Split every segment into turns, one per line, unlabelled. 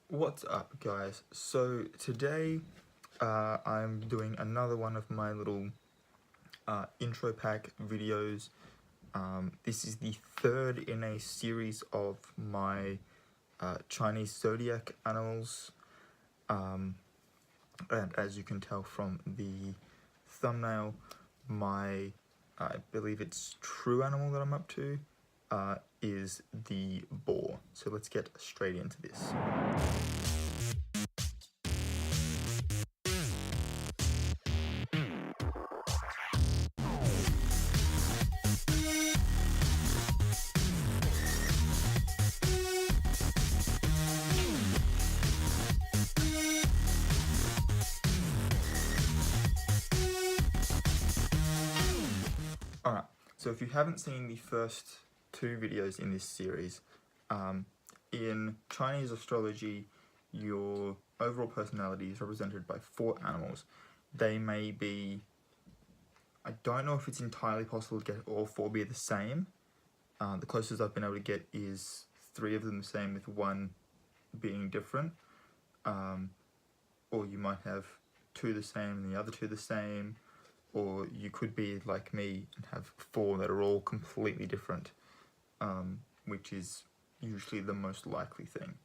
What's up, guys? So today I'm doing another one of my little intro pack videos. This is the third in a series of my Chinese Zodiac animals, and as you can tell from the thumbnail, my I believe it's true animal that I'm up to is the boar. So let's get straight into this. Alright, so if you haven't seen the first two videos in this series, in Chinese astrology, your overall personality is represented by 4 animals. They may be, I don't know if it's entirely possible to get all 4 be the same. The closest I've been able to get is 3 of them the same with 1 being different. Or you might have 2 the same and the other 2 the same. Or you could be like me and have 4 that are all completely different, which is usually the most likely thing.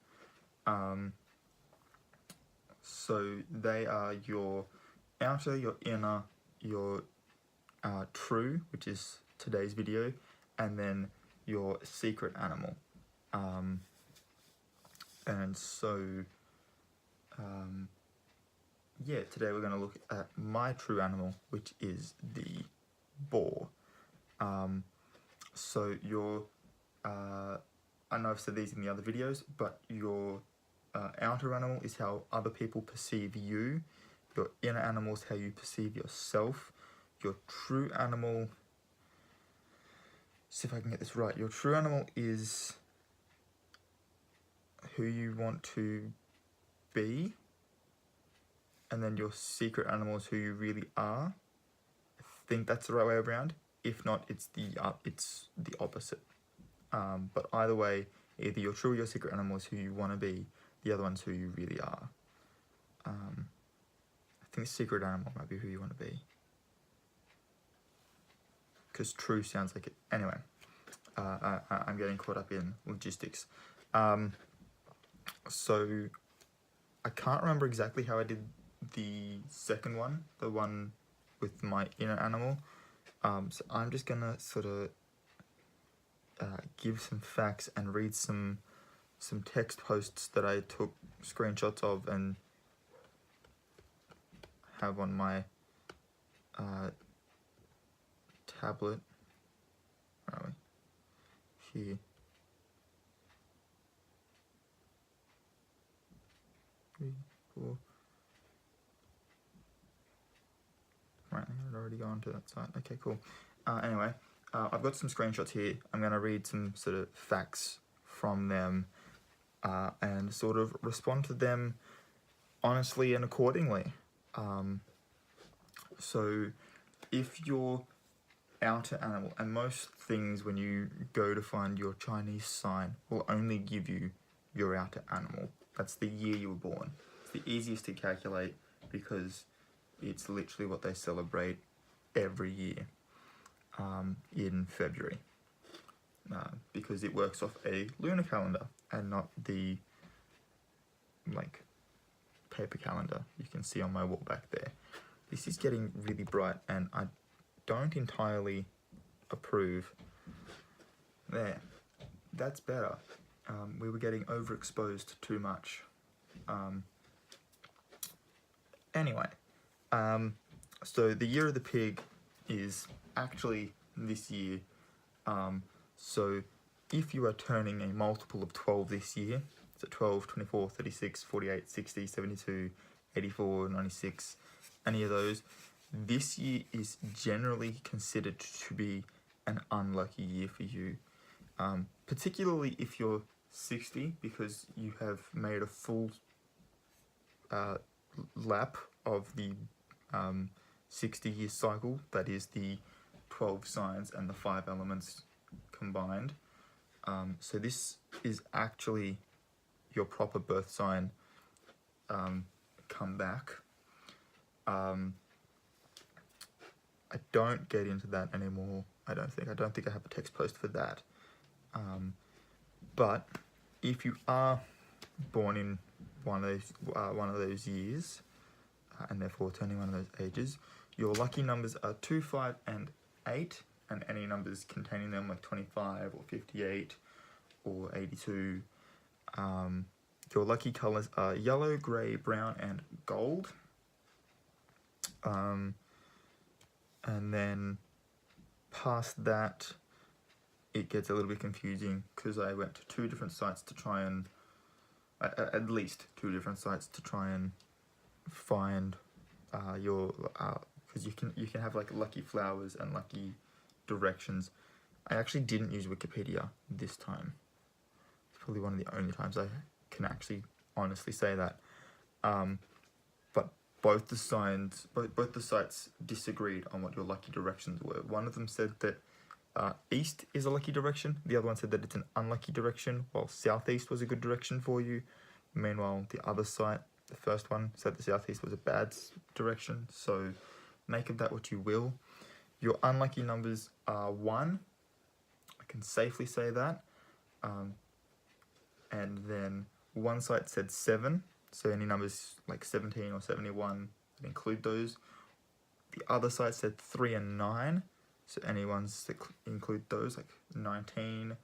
So they are your outer, your inner, your true, which is today's video, and then your secret animal. And so yeah, today we're going to look at my true animal, which is the boar. So your, I know I've said these in the other videos, but your outer animal is how other people perceive you. Your inner animal is how you perceive yourself. Your true animal, see if I can get this right, your true animal is who you want to be. And then your secret animal is who you really are. I think that's the right way around. If not, it's the opposite. But either way, either your true or your secret animal is who you want to be. The other one's who you really are. I think secret animal might be who you want to be. Because true sounds like it. Anyway, I'm getting caught up in logistics. So I can't remember exactly how I did the second one, the one with my inner animal. So I'm just gonna sort of give some facts and read some text posts that I took screenshots of and have on my tablet. Where are we? Here. 3, 4. Right, I'd already gone to that site. Okay, cool. Anyway, I've got some screenshots here. I'm going to read some sort of facts from them and sort of respond to them honestly and accordingly. So if your outer animal, and most things when you go to find your Chinese sign will only give you your outer animal. That's the year you were born. It's the easiest to calculate because it's literally what they celebrate every year in February, because it works off a lunar calendar and not the like paper calendar you can see on my wall back there. This is getting really bright and I don't entirely approve. There, that's better. We were getting overexposed too much. Anyway, so the year of the pig is actually this year. So if you are turning a multiple of 12 this year, so 12, 24, 36, 48, 60, 72, 84, 96, any of those, this year is generally considered to be an unlucky year for you. Particularly if you're 60, because you have made a full lap of the 60-year cycle, that is the 12 signs and the 5 elements combined. So this is actually your proper birth sign come back. I don't get into that anymore. I don't think I have a text post for that. But if you are born in one of those years, and therefore turning one of those ages, your lucky numbers are 2, 5, and 8, and any numbers containing them, like 25 or 58 or 82. Your lucky colours are yellow, grey, brown, and gold. And then past that, it gets a little bit confusing because I went to two different sites to try and, at least two different sites to try and find your, because you can have like lucky flowers and lucky directions. I actually didn't use Wikipedia this time. It's probably one of the only times I can actually honestly say that. But both the sites disagreed on what your lucky directions were. One of them said that east is a lucky direction. The other one said that it's an unlucky direction, while southeast was a good direction for you. Meanwhile, the other site, the first one, said the southeast was a bad direction. So make of that what you will. Your unlucky numbers are 1. I can safely say that. And then one site said 7. So any numbers like 17 or 71, I'd include those. The other site said 3 and 9. So any ones that include those, like 19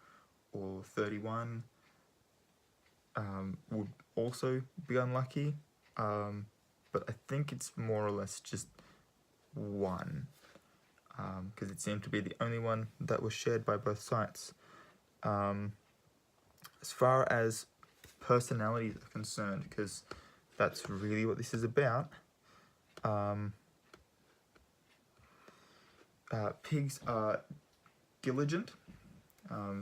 or 31, would also be unlucky. But I think it's more or less just 1, because it seemed to be the only one that was shared by both sites. As far as personalities are concerned, because that's really what this is about, pigs are diligent,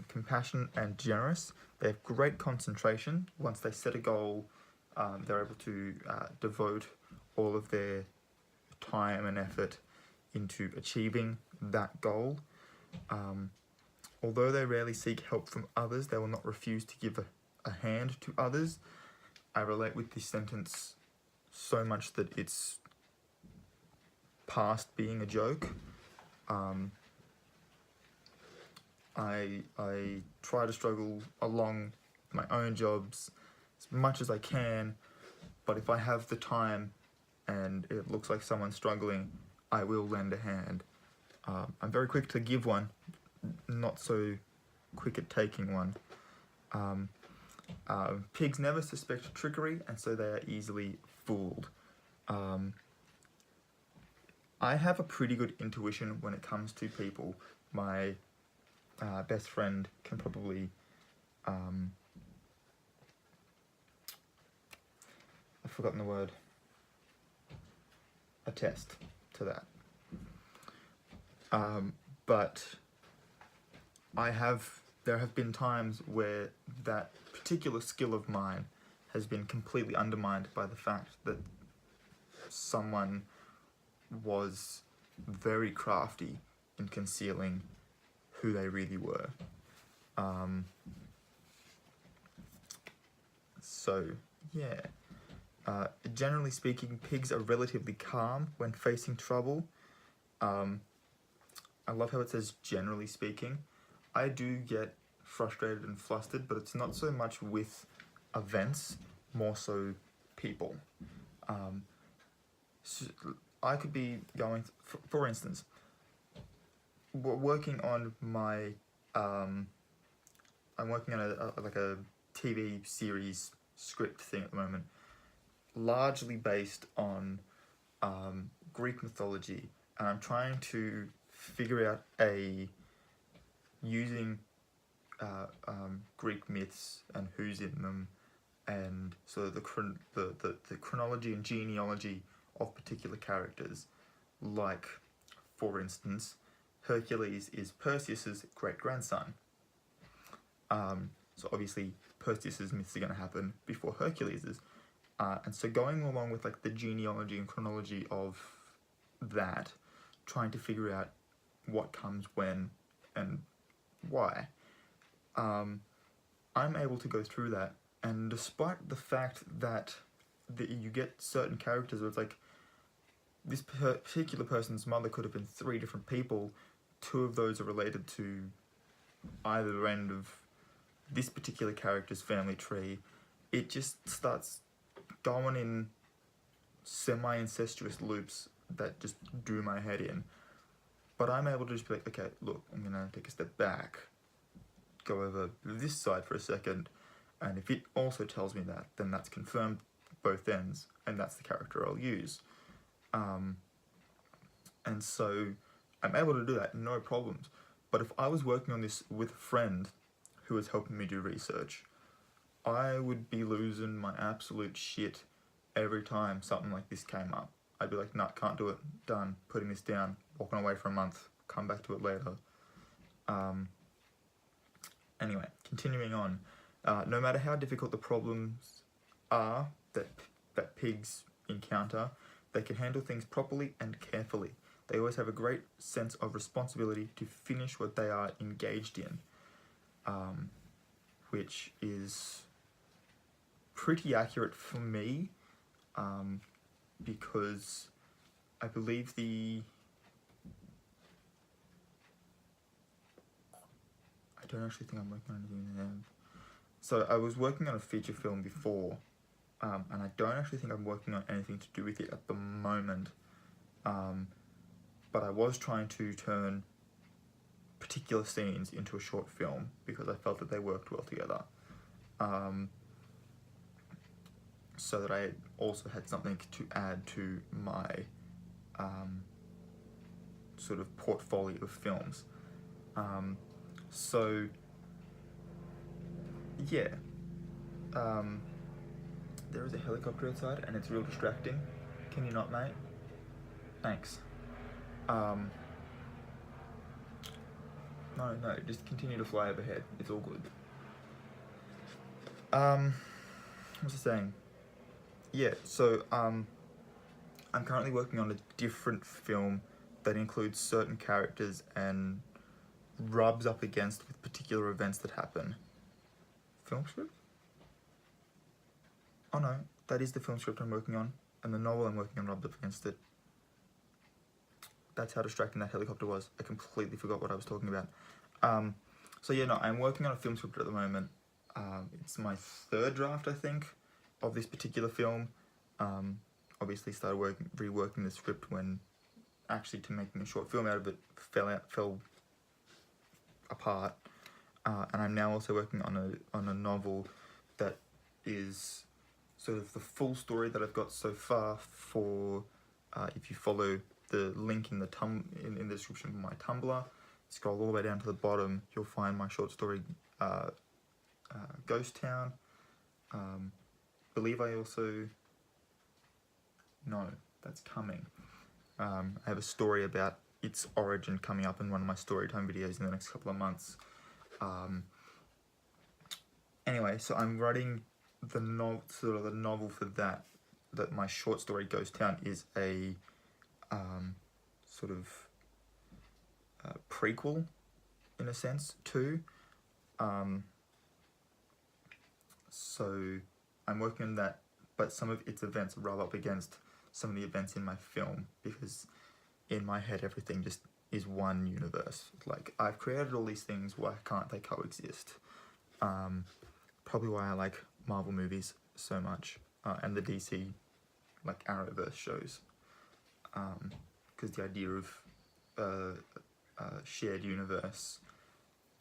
compassionate, and generous. They have great concentration. Once they set a goal, they're able to devote all of their time and effort into achieving that goal. Although they rarely seek help from others, they will not refuse to give a hand to others. I relate with this sentence so much that it's past being a joke. I try to struggle along my own jobs as much as I can, but if I have the time and it looks like someone's struggling, I will lend a hand. I'm very quick to give one, not so quick at taking one. Pigs never suspect trickery, and so they are easily fooled. I have a pretty good intuition when it comes to people. My best friend can probably, I've forgotten the word, attest to that. But there have been times where that particular skill of mine has been completely undermined by the fact that someone was very crafty in concealing who they really were. So, yeah. Generally speaking, pigs are relatively calm when facing trouble. I love how it says generally speaking. I do get frustrated and flustered, but it's not so much with events, more so people. So I could be going, for instance, working on my, I'm working on a TV series script thing at the moment, largely based on Greek mythology, and I'm trying to figure out using Greek myths and who's in them, and so the chronology and genealogy of particular characters. Like, for instance, Hercules is Perseus's great-grandson. So obviously Perseus's myths are going to happen before Hercules's. And so going along with like the genealogy and chronology of that, trying to figure out what comes when and why, I'm able to go through that And despite the fact that you get certain characters where it's like, this particular person's mother could have been 3 different people, 2 of those are related to either end of this particular character's family tree, it just starts going in semi-incestuous loops that just do my head in. But I'm able to just be like, okay, look, I'm gonna take a step back, go over this side for a second, and if it also tells me that, then that's confirmed both ends, and that's the character I'll use. And so I'm able to do that, no problems. But if I was working on this with a friend who was helping me do research, I would be losing my absolute shit every time something like this came up. I'd be like, nah, can't do it, done, putting this down, walking away for a month, come back to it later. Anyway, continuing on, no matter how difficult the problems are that pigs encounter, they can handle things properly and carefully. They always have a great sense of responsibility to finish what they are engaged in, which is pretty accurate for me, because I believe I don't actually think I'm working on anything there. So I was working on a feature film before, and I don't actually think I'm working on anything to do with it at the moment. But I was trying to turn particular scenes into a short film because I felt that they worked well together. So that I also had something to add to my sort of portfolio of films. So yeah, there is a helicopter outside and it's real distracting. Can you not, mate? Thanks. No, just continue to fly overhead. It's all good. What was I saying? Yeah, so I'm currently working on a different film that includes certain characters and rubs up against with particular events that happen. Film script? Oh no, that is the film script I'm working on, and the novel I'm working on rubs up against it. That's how distracting that helicopter was. I completely forgot what I was talking about. So yeah, no, I'm working on a film script at the moment. It's my 3rd draft, I think, of this particular film. Obviously started reworking the script when actually to making a short film out of it fell apart. And I'm now also working on a novel that is sort of the full story that I've got so far for, if you follow the link in the in the description of my Tumblr, scroll all the way down to the bottom, you'll find my short story, Ghost Town. Believe I also, no, that's coming. I have a story about its origin coming up in one of my storytime videos in the next couple of months. Anyway, so I'm writing the novel for that my short story Ghost Town is a sort of prequel in a sense too. So I'm working on that, but some of its events rub up against some of the events in my film, because in my head everything just is one universe. Like, I've created all these things, why can't they coexist? Probably why I like Marvel movies so much, and the DC like Arrowverse shows, because the idea of shared universe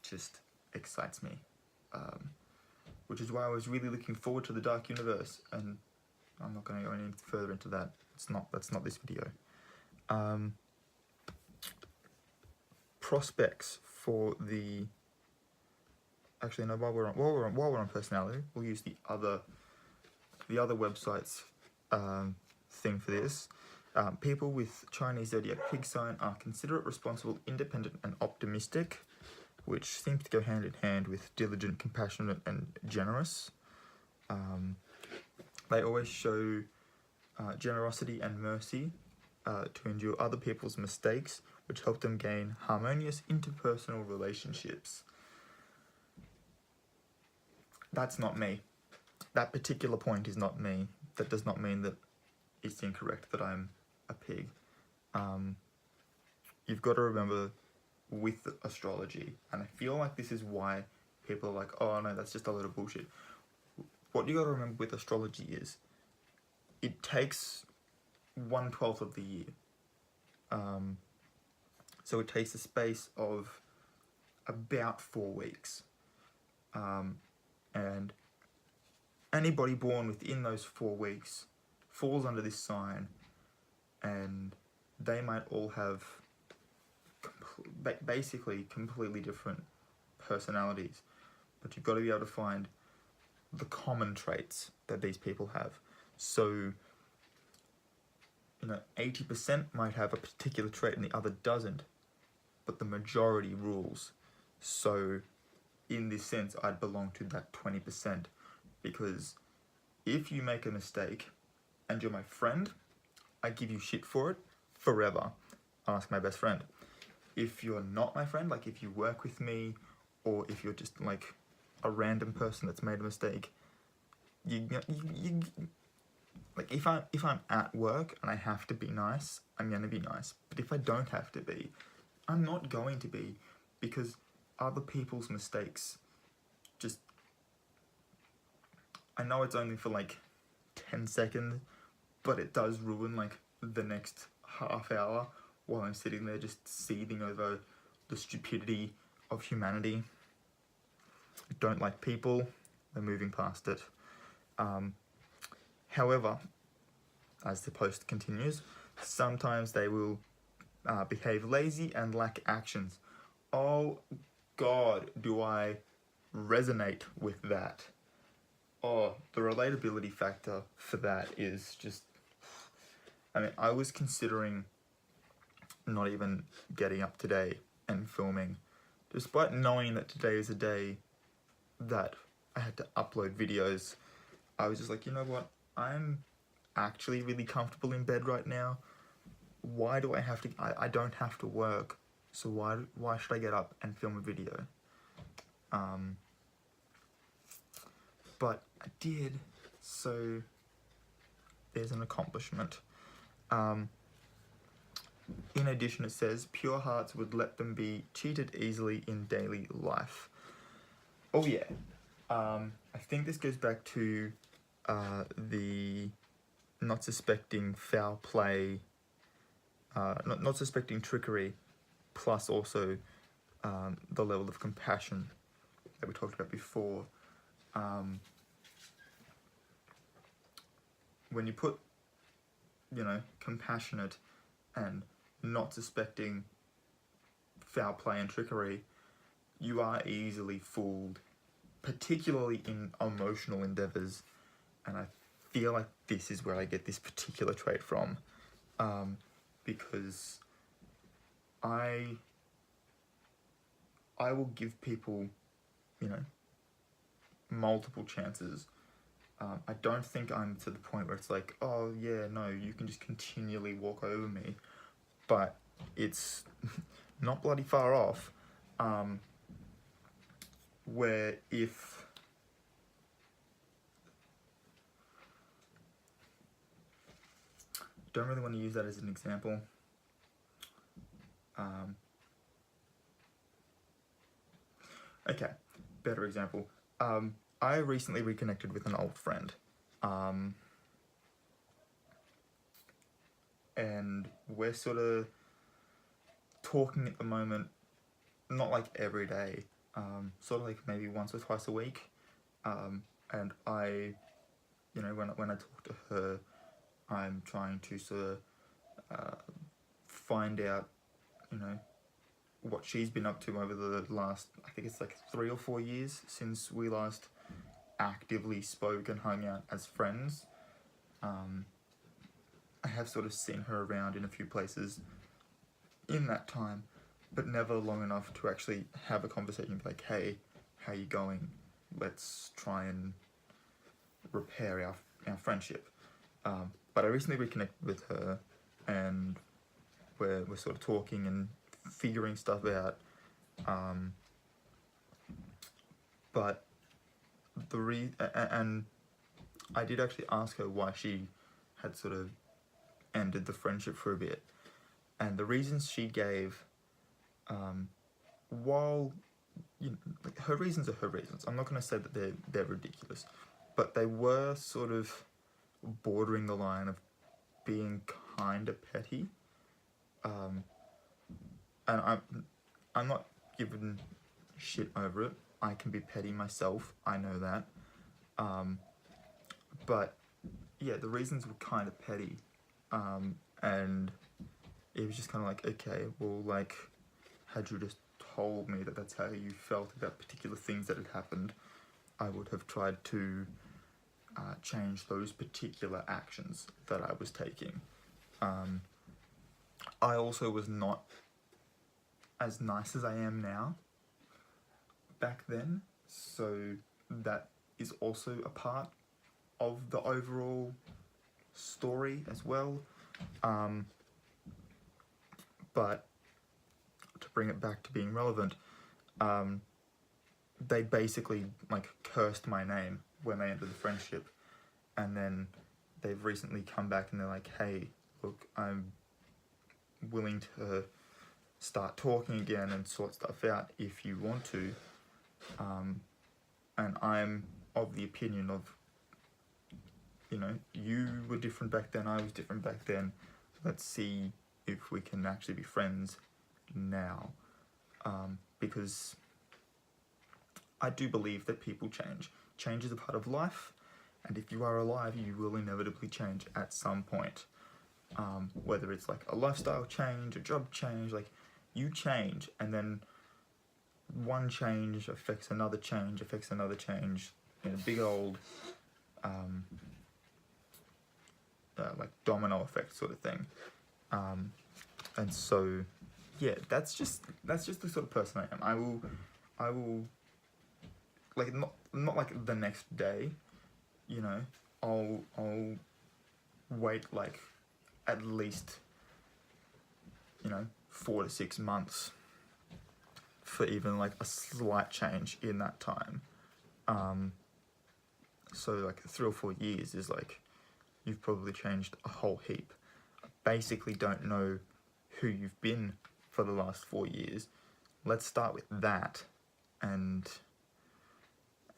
just excites me, which is why I was really looking forward to the Dark Universe, and I'm not going to go any further into that. That's not this video. Prospects for the, actually no, while we're on personality, we'll use the other website's thing for this. People with Chinese Zodiac pig sign are considerate, responsible, independent, and optimistic, which seems to go hand in hand with diligent, compassionate, and generous. They always show generosity and mercy to endure other people's mistakes, which help them gain harmonious interpersonal relationships. That's not me. that particular point is not me. That does not mean that it's incorrect that I'm a pig. You've got to remember with astrology, and I feel like this is why people are like, oh no, that's just a load of bullshit. What you got to remember with astrology is it takes 1/12 of the year. So it takes a space of about 4 weeks. And anybody born within those 4 weeks falls under this sign, and they might all have basically completely different personalities, but you've got to be able to find the common traits that these people have. So 80% might have a particular trait and the other doesn't, but the majority rules. So in this sense, I'd belong to that 20%, because if you make a mistake and you're my friend, I give you shit for it forever. I'll ask my best friend. If you're not my friend, like if you work with me, or if you're just like a random person that's made a mistake, you like if I'm at work and I have to be nice, I'm gonna be nice. But if I don't have to be, I'm not going to be, because other people's mistakes just, I know it's only for like 10 seconds, but it does ruin like the next half hour while I'm sitting there just seething over the stupidity of humanity. I don't like people, they're moving past it. However, as the post continues, sometimes they will behave lazy and lack actions. Oh God, do I resonate with that. Oh, the relatability factor for that is just, I mean, I was considering not even getting up today and filming, despite knowing that today is a day that I had to upload videos. I was just like, you know what, I'm actually really comfortable in bed right now. Why do I have to, I don't have to work, so why should I get up and film a video? But I did, so there's an accomplishment. In addition, it says, pure hearts would let them be cheated easily in daily life. Oh yeah, I think this goes back to the not suspecting foul play, not suspecting trickery, plus also the level of compassion that we talked about before. When you put, compassionate and not suspecting foul play and trickery, you are easily fooled, particularly in emotional endeavors. And I feel like this is where I get this particular trait from, because I will give people, multiple chances. I don't think I'm to the point where it's like, oh yeah, no, you can just continually walk over me, but it's not bloody far off, where if don't really want to use that as an example. Okay, better example. I recently reconnected with an old friend, and we're sort of talking at the moment, not like every day, sort of like maybe once or twice a week, and I, when I talk to her, I'm trying to sort of find out, what she's been up to over the last, I think it's like 3 or 4 years since we last actively spoke and hung out as friends. I have sort of seen her around in a few places in that time, but never long enough to actually have a conversation like, hey, how you going? Let's try and repair our friendship. But I recently reconnected with her, and we're sort of talking and figuring stuff out. But and I did actually ask her why she had sort of ended the friendship for a bit, and the reasons she gave, while like, her reasons are her reasons. I'm not going to say that they're ridiculous, but they were sort of bordering the line of being kind of petty. And I'm not giving shit over it. I can be petty myself. I know that. But yeah, the reasons were kind of petty, and it was just kind of like, okay, well, like, had you just told me that that's how you felt about particular things that had happened, I would have tried to change those particular actions that I was taking. I also was not as nice as I am now back then, so that is also a part of the overall story as well. But to bring it back to being relevant, they basically like cursed my name when they ended the friendship, and then they've recently come back and they're like, hey, look, I'm willing to start talking again and sort stuff out if you want to, and I'm of the opinion of, you know, you were different back then, I was different back then, let's see if we can actually be friends now, because I do believe that people change. Change is a part of life, and if you are alive, you will inevitably change at some point. Whether it's like a lifestyle change, a job change, like you change, and then one change affects another change, affects another change in a big old like domino effect sort of thing. And so yeah, that's just the sort of person I am. I will like not like the next day, you know, I'll wait like at least, you know, 4 to 6 months for even like a slight change in that time. So like 3 or 4 years is like, you've probably changed a whole heap. I basically don't know who you've been for the last 4 years. Let's start with that. And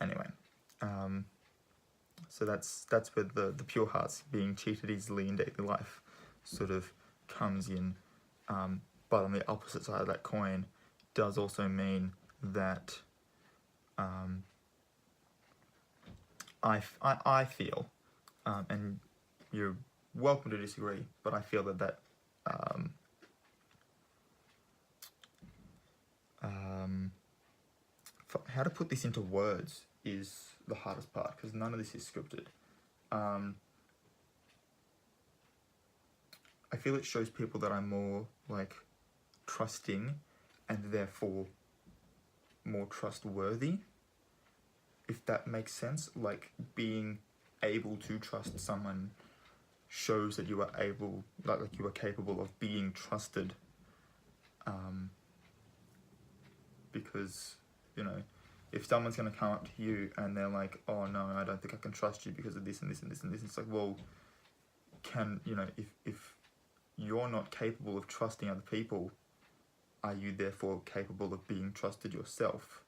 anyway, so that's where the pure hearts being cheated easily in daily life sort of comes in. But on the opposite side of that coin does also mean that I feel, and you're welcome to disagree, but I feel that how to put this into words is the hardest part, because none of this is scripted. I feel it shows people that I'm more like trusting and therefore more trustworthy, if that makes sense. Like being able to trust someone shows that you are able, like you are capable of being trusted, because, you know, if someone's going to come up to you and they're like, oh no, I don't think I can trust you because of this and this and this and this, it's like, well, you know, if you're not capable of trusting other people, are you therefore capable of being trusted yourself?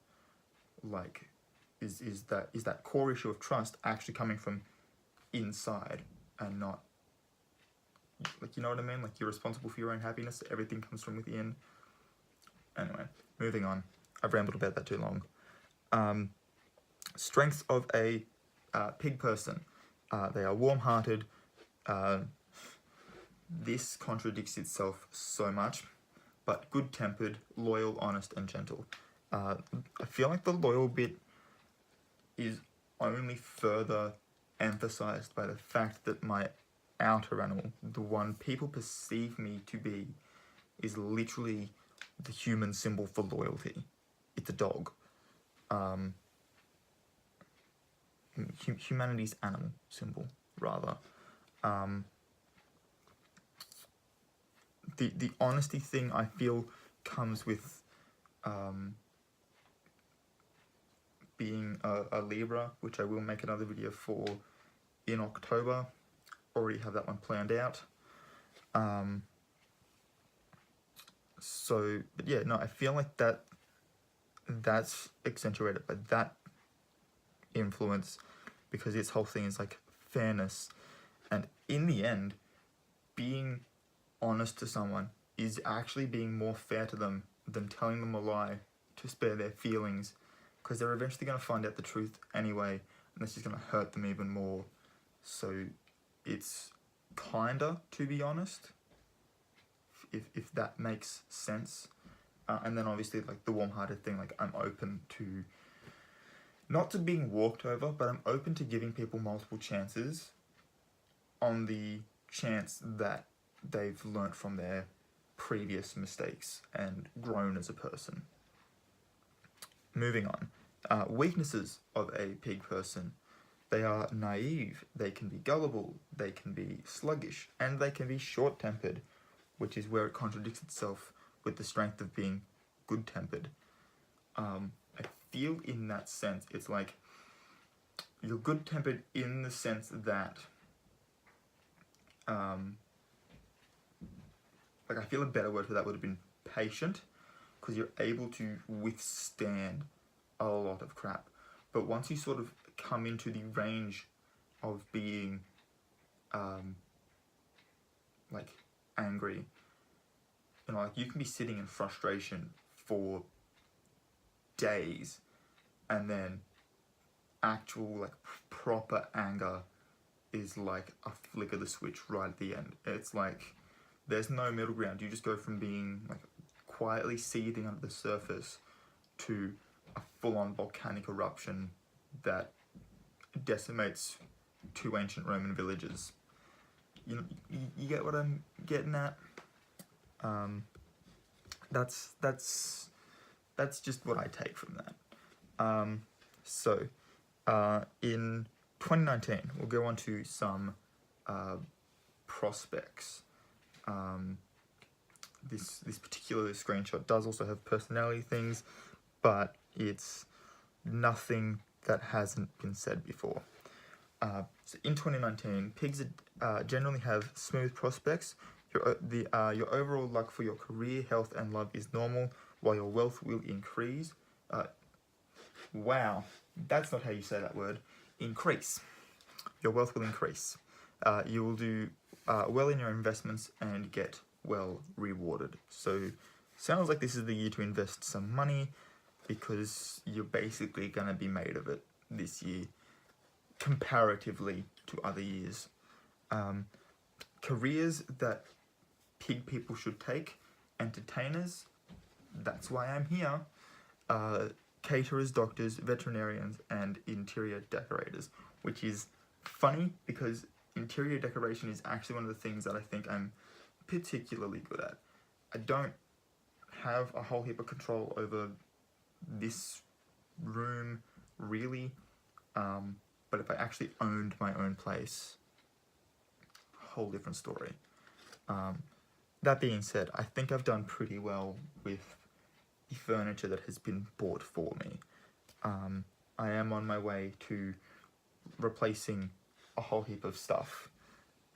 Like, is that core issue of trust actually coming from inside and not, like, you know what I mean? Like, you're responsible for your own happiness. Everything comes from within. Anyway, moving on. I've rambled about that too long. Strengths of a pig person. They are warm-hearted. This contradicts itself so much, but good-tempered, loyal, honest, and gentle. I feel like the loyal bit is only further emphasized by the fact that my outer animal, the one people perceive me to be, is literally the human symbol for loyalty. It's a dog. Humanity's animal symbol, rather. The honesty thing, I feel, comes with being a Libra, which I will make another video for in October. Already have that one planned out. So, but yeah, no, I feel like that's accentuated by that influence, because its whole thing is like fairness, and in the end, being honest to someone is actually being more fair to them than telling them a lie to spare their feelings, because they're eventually going to find out the truth anyway, and that's just going to hurt them even more. So it's kinder to be honest, if that makes sense. And then obviously like the warm-hearted thing, like I'm open to, not to being walked over, but I'm open to giving people multiple chances on the chance that they've learnt from their previous mistakes and grown as a person. Moving on. Weaknesses of a pig person. They are naive, they can be gullible, they can be sluggish, and they can be short-tempered, which is where it contradicts itself with the strength of being good-tempered. I feel in that sense, it's like you're good-tempered in the sense that, like I feel a better word for that would have been patient, because you're able to withstand a lot of crap. But once you sort of come into the range of being like angry, you know, like you can be sitting in frustration for days, and then actual like proper anger is like a flick of the switch right at the end. It's like there's no middle ground. You just go from being like quietly seething under the surface to a full-on volcanic eruption that decimates 2 ancient Roman villages. You get what I'm getting at? That's just what I take from that. So in 2019, we'll go on to some prospects. This particular screenshot does also have personality things, but it's nothing that hasn't been said before. So in 2019, pigs generally have smooth prospects. Your overall luck for your career, health, and love is normal, while your wealth will increase. Wow, that's not how you say that word. Increase. Your wealth will increase. You will do well in your investments and get well rewarded. So, sounds like this is the year to invest some money, because you're basically going to be made of it this year, comparatively to other years. Careers that pig people should take: entertainers, that's why I'm here, caterers, doctors, veterinarians, and interior decorators, which is funny because interior decoration is actually one of the things that I think I'm particularly good at. I don't have a whole heap of control over this room, really, but if I actually owned my own place, whole different story. That being said, I think I've done pretty well with the furniture that has been bought for me. I am on my way to replacing a whole heap of stuff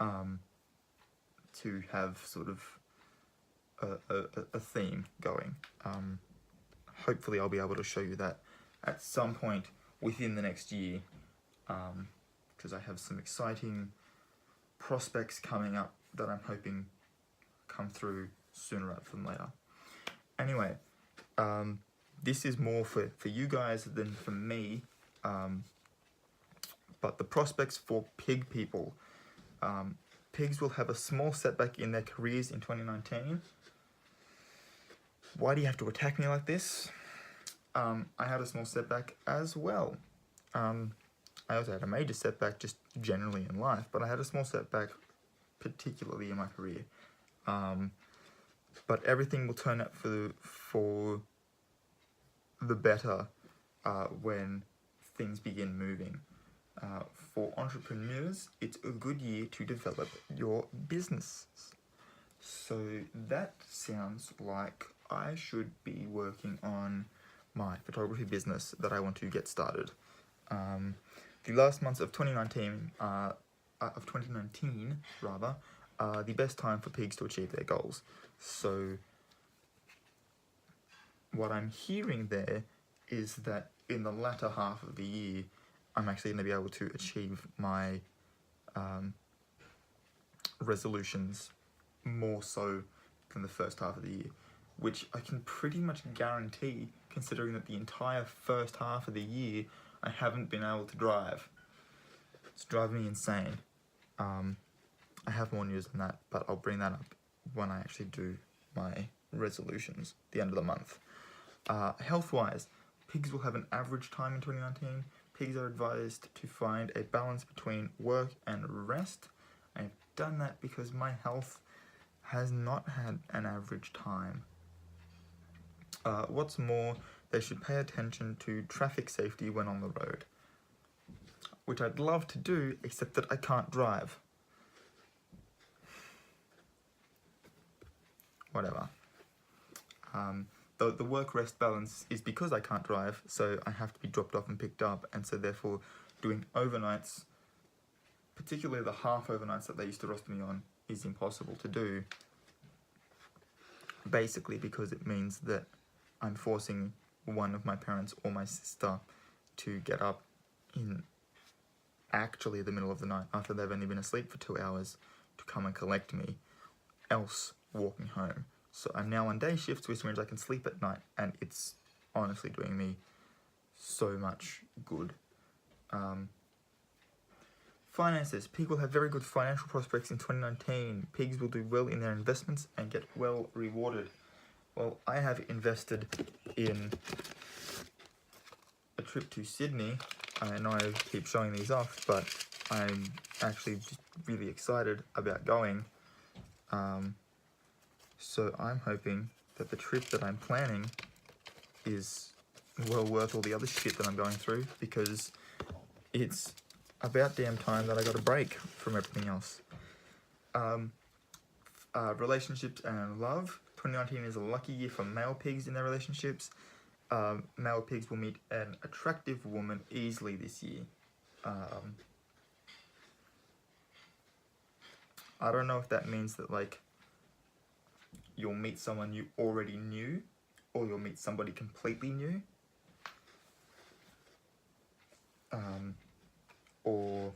to have sort of a theme going. Hopefully I'll be able to show you that at some point within the next year, because I have some exciting prospects coming up that I'm hoping come through sooner rather than later. Anyway, this is more for you guys than for me, but the prospects for pig people. Pigs will have a small setback in their careers in 2019. Why do you have to attack me like this? I had a small setback as well. I also had a major setback just generally in life, but I had a small setback particularly in my career. But everything will turn out for the better when things begin moving. For entrepreneurs, it's a good year to develop your business. So that sounds like I should be working on my photography business that I want to get started. the last months of 2019, of 2019 rather, are the best time for pigs to achieve their goals. So what I'm hearing there is that in the latter half of the year, I'm actually going to be able to achieve my resolutions more so than the first half of the year, which I can pretty much guarantee, considering that the entire first half of the year I haven't been able to drive. It's driving me insane. I have more news than that, but I'll bring that up when I actually do my resolutions, the end of the month. Health-wise, pigs will have an average time in 2019. Pigs are advised to find a balance between work and rest. I've done that because my health has not had an average time. What's more, they should pay attention to traffic safety when on the road, which I'd love to do, except that I can't drive. Whatever. The work-rest balance is because I can't drive, so I have to be dropped off and picked up, and so therefore doing overnights, particularly the half overnights that they used to roster me on, is impossible to do. Basically because it means that I'm forcing one of my parents or my sister to get up in actually the middle of the night after they've only been asleep for 2 hours to come and collect me, else walking home. So I'm now on day shifts, which means I can sleep at night, and it's honestly doing me so much good. Finances. Pig will have very good financial prospects in 2019. Pigs will do well in their investments and get well rewarded. Well, I have invested in a trip to Sydney. I know I keep showing these off, but I'm actually just really excited about going. So I'm hoping that the trip that I'm planning is well worth all the other shit that I'm going through, because it's about damn time that I got a break from everything else. Relationships and love. 2019 is a lucky year for male pigs in their relationships. Male pigs will meet an attractive woman easily this year. I don't know if that means that, like, you'll meet someone you already knew, or you'll meet somebody completely new. Or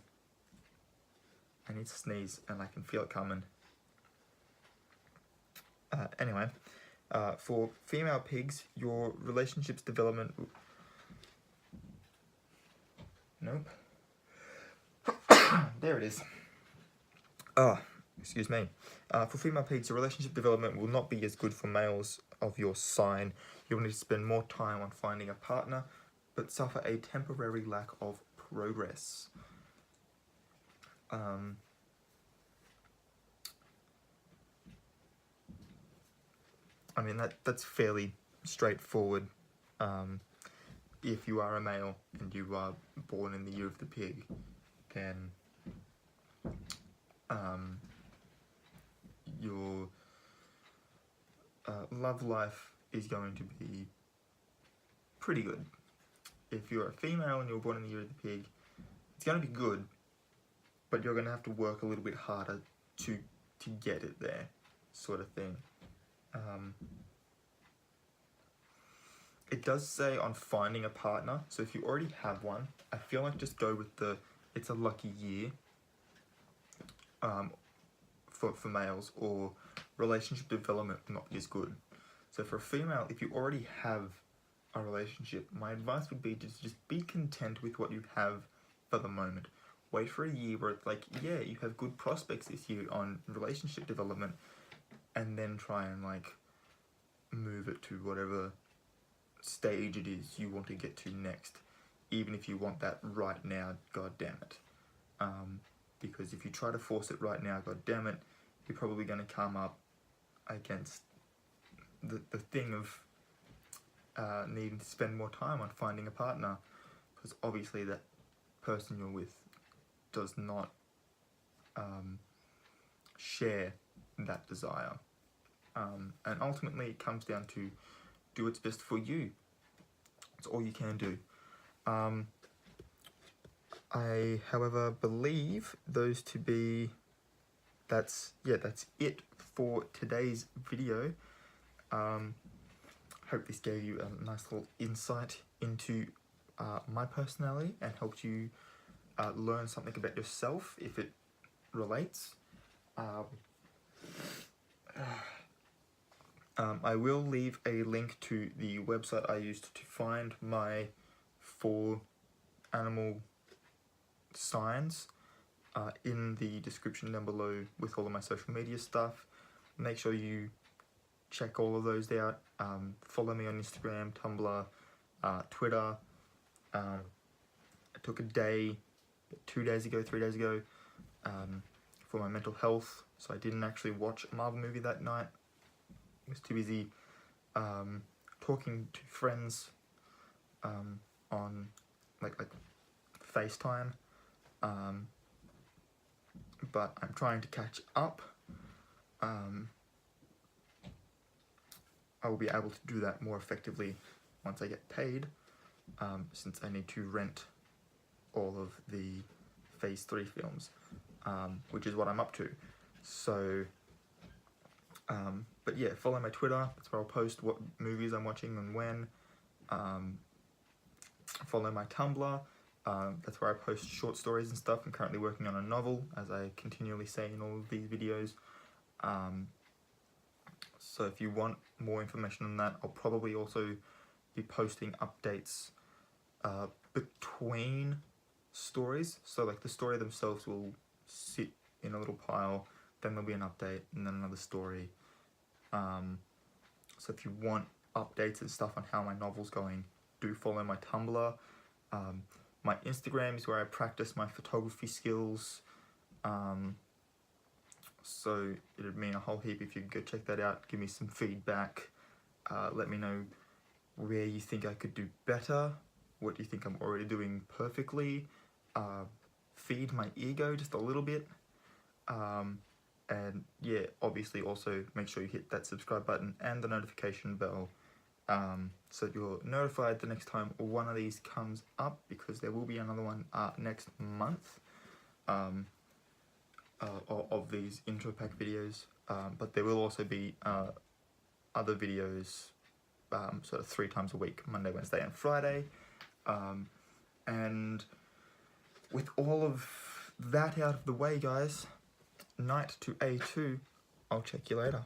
I need to sneeze and I can feel it coming. Anyway, for female pigs, your relationships development... Nope. There it is. Excuse me. For female pigs, your relationship development will not be as good for males of your sign. You'll need to spend more time on finding a partner, but suffer a temporary lack of progress. I mean, that's fairly straightforward. If you are a male and you are born in the year of the pig, then your love life is going to be pretty good. If you're a female and you're born in the year of the pig, it's going to be good, but you're going to have to work a little bit harder to get it there, sort of thing. It does say on finding a partner, so if you already have one, I feel like just go with the it's a lucky year for males, or relationship development will not be as good. So for a female, if you already have a relationship, my advice would be to just be content with what you have for the moment. Wait for a year where it's like, yeah, you have good prospects this year on relationship development, and then try and like move it to whatever stage it is you want to get to next, even if you want that right now, god damn it. Because if you try to force it right now, god damn it, you're probably going to come up against the thing of needing to spend more time on finding a partner, because obviously that person you're with does not share that desire. And ultimately it comes down to do what's best for you. It's all you can do. I, however, believe those to be, that's it for today's video. Hope this gave you a nice little insight into my personality and helped you learn something about yourself if it relates. I will leave a link to the website I used to find my 4 animal signs in the description down below with all of my social media stuff. Make sure you check all of those out. Follow me on Instagram, Tumblr, Twitter. I took a day, 2 days ago, 3 days ago, for my mental health, so I didn't actually watch a Marvel movie that night. I was too busy talking to friends on like FaceTime, but I'm trying to catch up. I will be able to do that more effectively once I get paid, since I need to rent all of the Phase 3 films, which is what I'm up to. So, but yeah, follow my Twitter. That's where I'll post what movies I'm watching and when. Follow my Tumblr. That's where I post short stories and stuff. I'm currently working on a novel, as I continually say in all of these videos. So if you want more information on that, I'll probably also be posting updates between stories. So like the story themselves will sit in a little pile, then there'll be an update, and then another story. So if you want updates and stuff on how my novel's going, do follow my Tumblr. My Instagram is where I practice my photography skills. So it'd mean a whole heap if you could go check that out, give me some feedback, let me know where you think I could do better, what do you think I'm already doing perfectly, feed my ego just a little bit, and yeah, obviously also make sure you hit that subscribe button and the notification bell, so you're notified the next time one of these comes up, because there will be another one next month. Of these intro pack videos, but there will also be other videos sort of 3 times a week, Monday, Wednesday and Friday, and with all of that out of the way, guys, night to A2, I'll check you later.